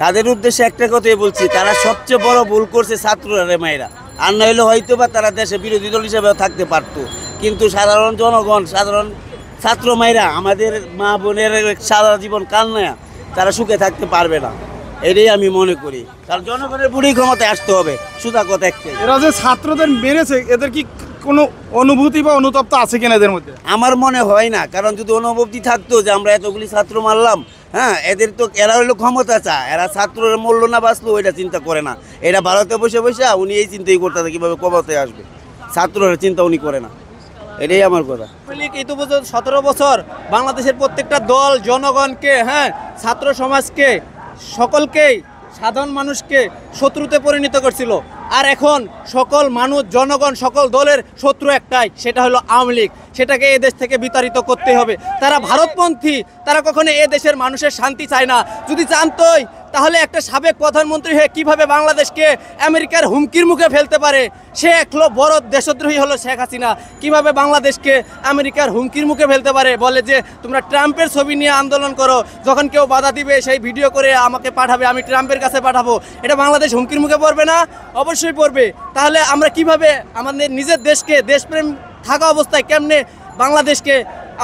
তাদের উদ্দেশ্যে একটা কথাই বলছি, তারা সবচেয়ে বড় ভুল করছে ছাত্ররা মায়েরা। আর না হলে হয়তো বা তারা দেশে বিরোধী দল হিসেবেও থাকতে পারতো, কিন্তু সাধারণ জনগণ, সাধারণ ছাত্র মায়েরা, আমাদের মা বোনের সারা জীবন কান্না, তারা সুখে থাকতে পারবে না, এটাই আমি মনে করি। কারণ জনগণের বুড়ি ক্ষমতায় আসতে হবে, সুদা কথা একটাই। এরা যে ছাত্রদের মেরেছে, এদের কি কোনো অনুভূতি বা অনুতপ্ত আছে কিনা এদের মধ্যে? আমার মনে হয় না, কারণ যদি অনুভূতি থাকতো যে আমরা এতগুলি ছাত্র মারলাম, হ্যাঁ, এদের তো এরা হইলো ক্ষমতা চা, এরা ছাত্রের মূল্য না বাঁচলো ওইটা চিন্তা করে না। এটা ভারতে বসে বসে উনি এই চিন্তাই করতে থাকে কীভাবে ক্ষমতায় আসবে, ছাত্রের চিন্তা উনি করে না, এটাই আমার কথা। এই তো 17 বছর বাংলাদেশের প্রত্যেকটা দল জনগণকে, হ্যাঁ, ছাত্র সমাজকে, সকলকেই, সাধারণ মানুষকে শত্রুতে পরিণত করছিল। আর এখন সকল মানুষ, জনগণ, সকল দলের শত্রু একটাই, সেটা হলো আওয়ামী লীগ। সেটাকে এ দেশ থেকে বিতাড়িত করতে হবে। তারা ভারতপন্থী, তারা কখনো এ দেশের মানুষের শান্তি চায় না। যদি জানতোই তাহলে একটা সাবেক প্রধানমন্ত্রী হয়ে কিভাবে বাংলাদেশকে আমেরিকার হুমকির মুখে ফেলতে পারে, সে এক বড় দেশদ্রোহী হলো শেখ হাসিনা। কিভাবে বাংলাদেশকে আমেরিকার হুমকির মুখে ফেলতে পারে, বলে যে তোমরা ট্রাম্পের ছবি নিয়ে আন্দোলন করো, যখন কেউ বাধা দিবে সেই ভিডিও করে আমাকে পাঠাবে, আমি ট্রাম্পের কাছে পাঠাবো। এটা বাংলাদেশ হুমকির মুখে পড়বে না? অবশ্যই পড়বে। তাহলে আমরা কিভাবে আমাদের নিজের দেশকে, দেশপ্রেম থাকা অবস্থায় কেমনে বাংলাদেশকে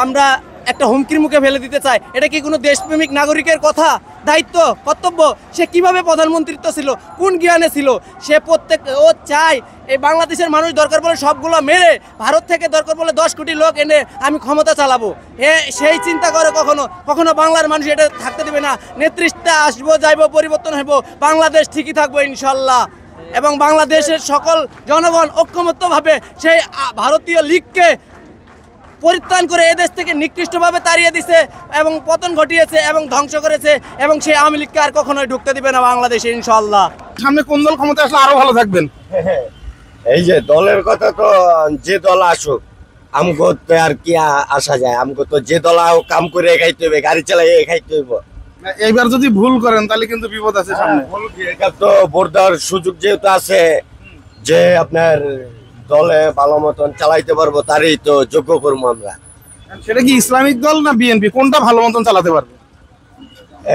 আমরা একটা হুমকির মুখে ফেলে দিতে চাই? এটা কি কোনো দেশপ্রেমিক নাগরিকের কথা, দায়িত্ব, কর্তব্য? সে কিভাবে প্রধানমন্ত্রিত্ব ছিল, কোন জ্ঞানে ছিল? সে ও চায় এই বাংলাদেশের মানুষ দরকার বলে সবগুলো মেরে, ভারত থেকে দরকার বলে 10 কোটি লোক এনে আমি ক্ষমতা চালাবো। সেই চিন্তা করে কখনো বাংলার মানুষ এটা থাকতে দেবে না। নেতৃত্বে আসবো, যাইবো, পরিবর্তন হইব, বাংলাদেশ ঠিকই থাকবো ইনশাল্লাহ। এবং বাংলাদেশের সকল জনগণ ঐক্যমত্যভাবে সেই ভারতীয় লীগকে পরিত্রাণ করে এদেশ থেকে নিকৃষ্টভাবে তাড়িয়ে দিছে এবং পতন ঘটিয়েছে এবং ধ্বংস করেছে, এবং সেই আওয়ামী লীগকে আর কখনোই ঢুকতে দিবে না বাংলাদেশে ইনশাল্লাহ। সামনে কোন দল ক্ষমতা আসলে আরো ভালো থাকবেন? এই যে দলের কথা, তো যে দল আসুক আমগো তো আর কি আসা যায়, আমগো তো যে দল কাম করে খাইতে হইবে, গাড়ি চালাই খাইতে হইব। এইবার যদি ভুল করেন তাহলে কিন্তু বিপদ আছে সামনে। এটা তো ভোট দেওয়ার সুযোগ যেহেতু আছে, যে আপনার দলে ভালো মতন চালাইতে পারবো তারই তো যোগ্য করবো আমরা। সেটা কি ইসলামিক দল না বিএনপি, কোনটা ভালো মতন চালাতে পারবে?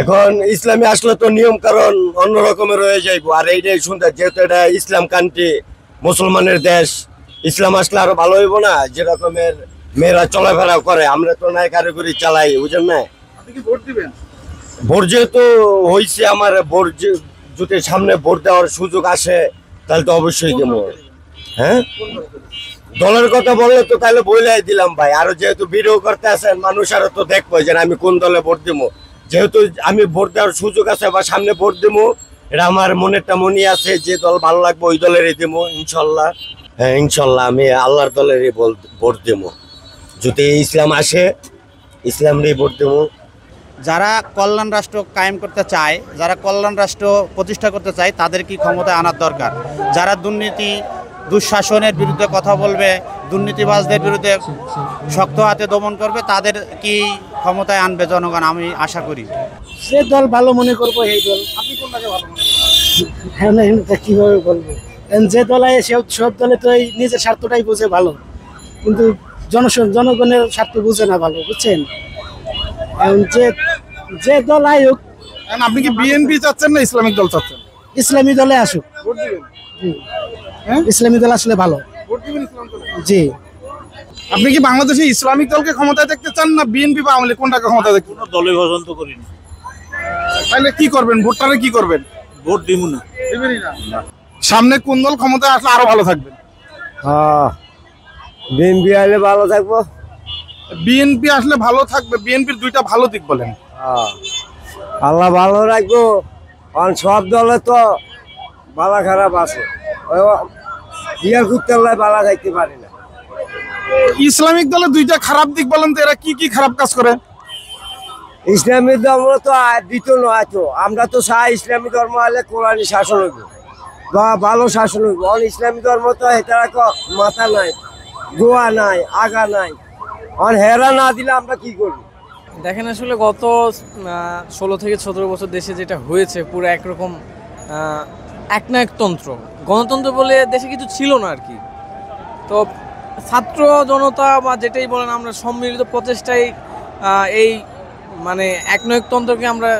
এখন ইসলামী আসলে তো নিয়ম কারণ অন্য রকমের হয়ে যাইবো। আর এইটাই সুন্দর, যেহেতু এটা ইসলাম কান্ট্রি, মুসলমানের দেশ, ইসলাম আসলে আরো ভালো হইব না? যে রকমের মেয়েরা চলাফেরা করে, আমরা তো নাই কারিগরি চালাই, বুঝেন না? আপনি কি ভোট দিবেন? ভোট যেহেতু হয়েছে আমার, ভোট যদি সামনে ভোট দেওয়ার সুযোগ আসে তাহলে তো অবশ্যই দেবো। হ্যাঁ, দলের কথা বললে তো তাহলে বইলাই দিলাম ভাই। আরো যেহেতু ভিডিও করতে আসেন মানুষ, আরো তো দেখবো যে আমি কোন দলে ভোট দিব। যেহেতু আমি ভোট দেওয়ার সুযোগ আছে বা সামনে ভোট দেবো, এটা আমার মনেরটা মনে আছে, যে দল ভালো লাগবে ওই দলেরই দেবো ইনশাল্লাহ। হ্যাঁ ইনশাল্লাহ আমি আল্লাহর দলেরই ভোট দেবো। যদি ইসলাম আসে ইসলামেরই ভোট দেবো। যারা কল্যাণ রাষ্ট্র কায়েম করতে চায়, যারা কল্যাণ রাষ্ট্র প্রতিষ্ঠা করতে চায়, তাদের কি ক্ষমতায় আনার দরকার। যারা দুর্নীতি, দুঃশাসনের বিরুদ্ধে কথা বলবে, দুর্নীতিবাজদের বিরুদ্ধে শক্ত হাতে দমন করবে, তাদের কি ক্ষমতায় আনবে জনগণ, আমি আশা করি। সে দল ভালো মনে করবো এই দল। আপনি কোনটাকে ভালো মনে করেন? হ্যাঁ, কিভাবে বলবো, যে দলে সব দলে তো এই নিজের স্বার্থটাই বুঝে ভালো, কিন্তু জনগণের স্বার্থ বুঝে না ভালো, বুঝছেন? যে দল আয়ুক। আপনি কি বিএনপি চাচ্ছেন না ইসলামিক দল চাচ্ছেন? ইসলামী দলে আসুক। ভোট দিবেন? ইসলামী দল আসলে ভালো। ভোট দিবেন ইসলাম দলে? জি। আপনি কি বাংলাদেশে ইসলামিক দলকে ক্ষমতায় দেখতে চান না বিএনপি বা আওয়ামী লীগ, কোনটাকে ক্ষমতায় দেখতে? কোনো দলে পছন্দ করি না। তাহলে কি করবেন? ভোটটারে কি করবেন? ভোট দিব না। দিবেনই না? সামনে কোন দল ক্ষমতায় আসলে আরো ভালো থাকবেন? বিএনপি আসলে ভালো থাকবো। বিএনপি আসলে ভালো থাকবে। বিএনপির দুইটা ভালো দিক বলেন। আল্লাহ ভালো রাখবো। কারণ সব দলে তো ভালো খারাপ আছে, বিয়ার করতে ভালো থাকতে পারি না। ইসলামিক দলে দুইটা খারাপ দিক বলেন তো, এরা কি কি খারাপ কাজ করে? ইসলামী ধর্ম তো দ্বিতীয় নয়, তো আমরা তো চাই ইসলামী ধর্ম হলে কোরআনী শাসন হইব বা ভালো শাসন হইব। ইসলামী ধর্ম তো হেতারা মাথা নাই, গোয়া নাই, আগা নাই, হেরা না দিলে আমরা কি করবো? দেখেন, আসলে গত 16 থেকে 17 বছর দেশে যেটা হয়েছে, পুরো একরকম একনায়কতন্ত্র, গণতন্ত্র বলে দেশে কিছু ছিল না আর কি। তো ছাত্র জনতা বা যেটাই বলেন, আমরা সম্মিলিত প্রচেষ্টায় এই মানে একনায়কতন্ত্রকে আমরা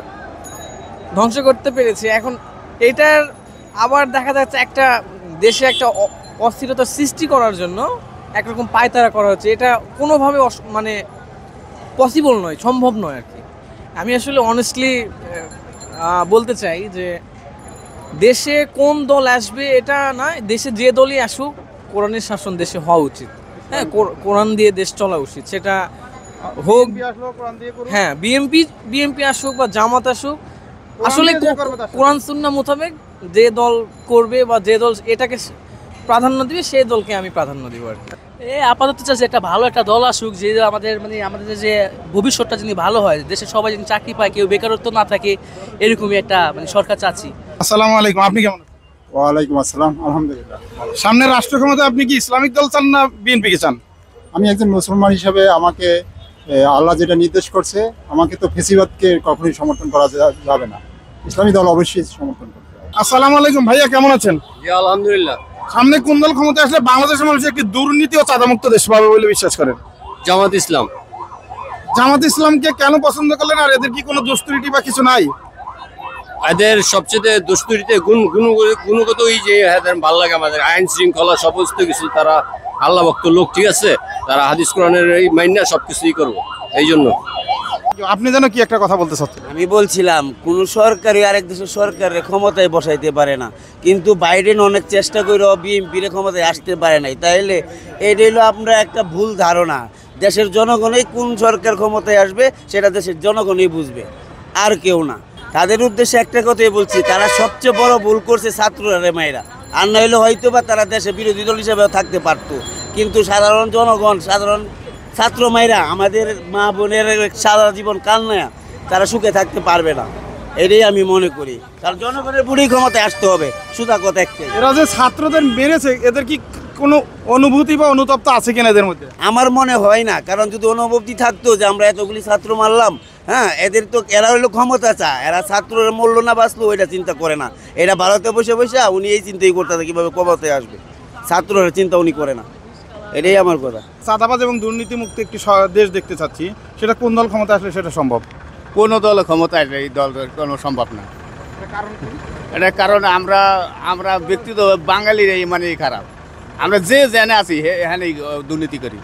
ধ্বংস করতে পেরেছে। এখন এটার আবার দেখা যাচ্ছে একটা দেশে একটা অস্থিরতা সৃষ্টি করার জন্য একরকম পায়তারা করা হচ্ছে। এটা কোনোভাবে মানে পসিবল নয়, সম্ভব নয় আর কি। আমি আসলে অনেস্টলি বলতে চাই যে দেশে কোন দল আসবে এটা না, দেশে যে দলই আসুক কোরআনের শাসন দেশে হওয়া উচিত। হ্যাঁ, কোরআন দিয়ে দেশ চলা উচিত, সেটা হোক হ্যাঁ বিএমপি আসুক বা জামাত আসুক, আসলে কোরআন সুন্নাহ মোতাবেক যে দল করবে বা যে দল এটাকে প্রাধান্য দিবে সেই দলকে আমি প্রাধান্য দিব আর কি। আপাতত চাচ্ছি একটা ভালো একটা দল আসুক, যে আমাদের যে ভবিষ্যৎটা যিনি ভালো হয়, দেশের সবাই যিনি চাকরি পায়, কেউ বেকারত্ব না থাকে, এরকমই একটা সরকার চাচ্ছি। আসসালামু আলাইকুম, আপনি কেমন আছেন? ওয়ালাইকুম আসসালাম, আলহামদুলিল্লাহ। সামনের রাষ্ট্র ক্ষমতা আপনি কি ইসলামিক দল চান না বিএনপি কে চান? আমি একজন মুসলমান হিসেবে আমাকে আল্লাহ যেটা নির্দেশ করছে, আমাকে তো ফেসিবাদকে কখনোই সমর্থন করা যাবে না। ইসলামী দল অবশ্যই সমর্থন করতে হবে। আসসালামু আলাইকুম ভাইয়া, কেমন আছেন? জি আলহামদুলিল্লাহ। সামনে কোন দল ক্ষমতা আসলে বাংলাদেশের মানুষ একটি দুর্নীতি ও চাঁদামুক্ত দেশ পাবে বলে বিশ্বাস করেন? জামাত ইসলাম। জামাত ইসলামকে কেন পছন্দ করলেন? আর এদের কি কোনো দুষ্কৃতি বা কিছু নাই? এদের সবচেয়ে দুষ্টুরিতে গুণগত এই যে এদের ভালো লাগে, আমাদের আইন শৃঙ্খলা সমস্ত কিছু, তারা আল্লাহ ভক্ত লোক, ঠিক আছে, তারা হাদিস কোরআনের এই মাইন্না সবকিছুই করবো। এই জন্য আপনি যেন কি একটা কথা বলতে চাচ্ছেন? আমি বলছিলাম কোন সরকারই আরেক দেশের সরকারের ক্ষমতায় বসাইতে পারে না, কিন্তু বাইডেন অনেক চেষ্টা করে বিএনপির ক্ষমতায় আসতে পারে নাই। তাইলে এটা হলো আমরা একটা ভুল ধারণা। দেশের জনগণই কোন সরকার ক্ষমতায় আসবে সেটা দেশের জনগণই বুঝবে, আর কেউ না। তাদের উদ্দেশ্যে একটা কথাই বলছি, তারা সবচেয়ে বড় ভুল করছে ছাত্ররা রে মায়েরা। আর নইলে হয়তো বা তারা দেশে বিরোধী দল হিসেবেও থাকতে পারতো, কিন্তু সাধারণ জনগণ, সাধারণ ছাত্র মায়েরা, আমাদের মা বোনের সারা জীবন কান্না, তারা সুখে থাকতে পারবে না। এটাই আমি মনে করি। কারণ জনগণের বুড়ি ক্ষমতায় আসতে হবে, সুতা কথা একটাই। এরা যে ছাত্রদের মেরেছে, এদের কি কোনো অনুভূতি বা অনুতপ্ত আছে কিনা এদের মধ্যে? আমার মনে হয় না, কারণ যদি অনুভূতি থাকতো যে আমরা এতগুলি ছাত্র মারলাম, হ্যাঁ, এদের তো এরা হইলো ক্ষমতা চায়, এরা ছাত্রের মূল্য না বাঁচলো ওইটা চিন্তা করে না। এরা ভারতে বসে বসে উনি এই চিন্তাই করতে থাকে কীভাবে ক্ষমতায় আসবে, ছাত্রের চিন্তা উনি করে না। এটাই আমার কথা। চাঁদাবাজ এবং দুর্নীতি মুক্ত একটি দেশ দেখতে চাচ্ছি, সেটা কোন দল ক্ষমতা আসলে সেটা সম্ভব? কোনো দল ক্ষমতায় এই দল কোনো সম্ভব না। এটা কারণ আমরা ব্যক্তিগত বাঙালির এই খারাপ। আমরা যে জেনে আছি এখানে দুর্নীতি করি,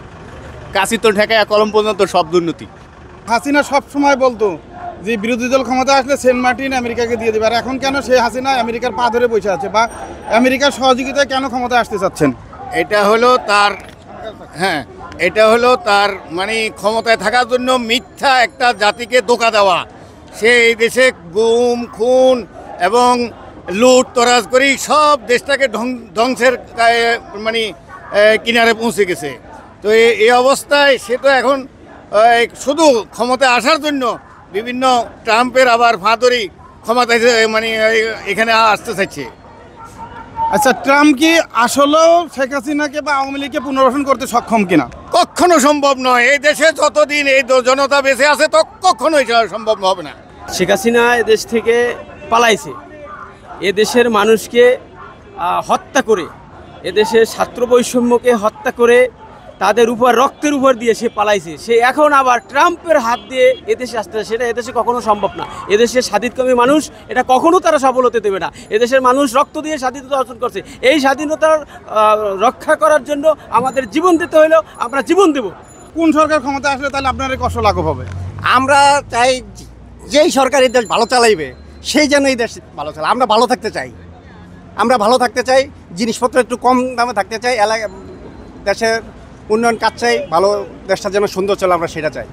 কাশি তো ঠেকায় কলম পর্যন্ত সব দুর্নীতি। হাসিনা সব সময় বলতো যে বিরোধী দল ক্ষমতা আসলে সেন্ট মার্টিন আমেরিকাকে দিয়ে দেবে, আর এখন কেন সেই হাসিনা আমেরিকার পা ধরে বসে আছে, বা আমেরিকার সহযোগিতায় কেন ক্ষমতা আসতে চাচ্ছেন? এটা হলো তার এটা হলো তার ক্ষমতায় থাকার জন্য মিথ্যা একটা জাতিকে ধোঁকা দেওয়া। সে এই দেশে গুম খুন এবং লুট তরাজ করি সব দেশটাকে ধ্বংসের কিনারে পৌঁছে গেছে। তো এই অবস্থায় সে তো এখন শুধু ক্ষমতায় আসার জন্য বিভিন্ন ট্রাম্পের আবার ফাঁদরি ক্ষমতায় এখানে আসতে চাইছে। আচ্ছা, ট্রাম্প কি আসলেও শেখ হাসিনাকে বা আওয়ামী লীগকে পুনর্বাসন করতে সক্ষম কিনা? কখনো সম্ভব নয়। এই দেশে যতদিন এই জনতা বেঁচে আছে তো কখনোই সম্ভব হবে না। শেখ হাসিনা এদেশ থেকে পালাইছে, এদেশের মানুষকে হত্যা করে, এদেশের ছাত্র বৈষম্যকে হত্যা করে, তাদের উপর রক্তের উপর দিয়ে সে পালাইছে। সে এখন আবার ট্রাম্পের হাত দিয়ে এদেশে আসতে, সেটা এদেশে কখনো সম্ভব না। এদেশের স্বাধীনকামী মানুষ এটা কখনো তারা সফল হতে দেবে না। এদেশের মানুষ রক্ত দিয়ে স্বাধীনতা অর্জন করছে। এই স্বাধীনতার রক্ষা করার জন্য আমাদের জীবন দিতে হলেও আমরা জীবন দেব। কোন সরকার ক্ষমতা আসলে তাহলে আপনার কষ্ট লাঘব হবে? আমরা চাই যেই সরকার এই দেশ ভালো চালাইবে সেই যেন এই দেশ ভালো চালায়। আমরা ভালো থাকতে চাই, জিনিসপত্র একটু কম দামে থাকতে চাই, দেশের উন্নয়ন কাজ চাই, ভালো দেশটা যেন সুন্দর চলে আমরা সেটা চাই।